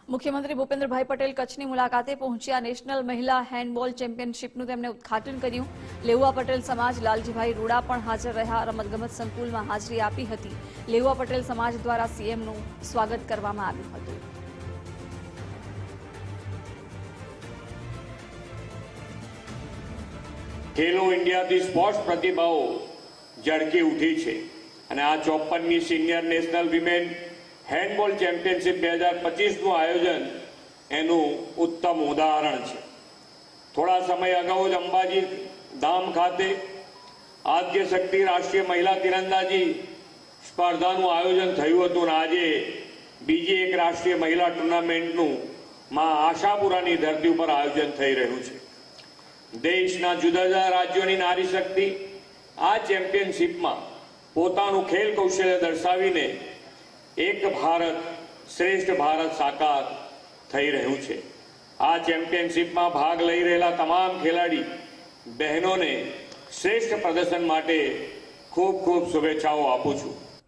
મુખ્યમંત્રી ભૂપેન્દ્રભાઈ પટેલ કચ્છની મુલાકાતે પહોંચ્યા। નેશનલ મહિલા હેન્ડબોલ ચેમ્પિયનશિપનું તેમણે ઉદ્ઘાટન કર્યું। લેઉવા પટેલ સમાજ લાલજીભાઈ રૂડા પણ હાજર રહ્યા। રમતગમત સંકુલમાં હાજરી આપી હતી। લેઉવા પટેલ સમાજ દ્વારા સીએમનું સ્વાગત કરવામાં આવ્યું હતું। ખેલો ઇન્ડિયાથી સ્પોર્ટ્સ પ્રતિભાઓ ઝળકી ઉઠી છે અને આ 54મી senior national women handball championship 2025નું આયોજન એનું ઉત્તમ ઉદાહરણ છે। થોડા સમય અગાઉ જ અંબાજી ધામ ખાતે આદ્ય શક્તિ રાષ્ટ્રીય મહિલા તીરંદાજી સ્પર્ધાનું આયોજન થયું હતું અને આજે બીજી એક રાષ્ટ્રીય મહિલા ટુર્નામેન્ટનું માં આશાપુરાની ધરતી ઉપર આયોજન થઈ રહ્યું છે। દેશના જુદા જુદા રાજ્યોની નારી શક્તિ આ ચેમ્પિયનશિપમાં પોતાનું ખેલ કૌશલ્ય દર્શાવીને એક ભારત શ્રેષ્ઠ ભારત સાકાર થઈ રહ્યું છે। આ ચેમ્પિયનશિપમાં ભાગ લઈ રહેલા તમામ ખેલાડી બહેનોને શ્રેષ્ઠ પ્રદર્શન માટે ખૂબ ખૂબ શુભેચ્છાઓ આપું છું।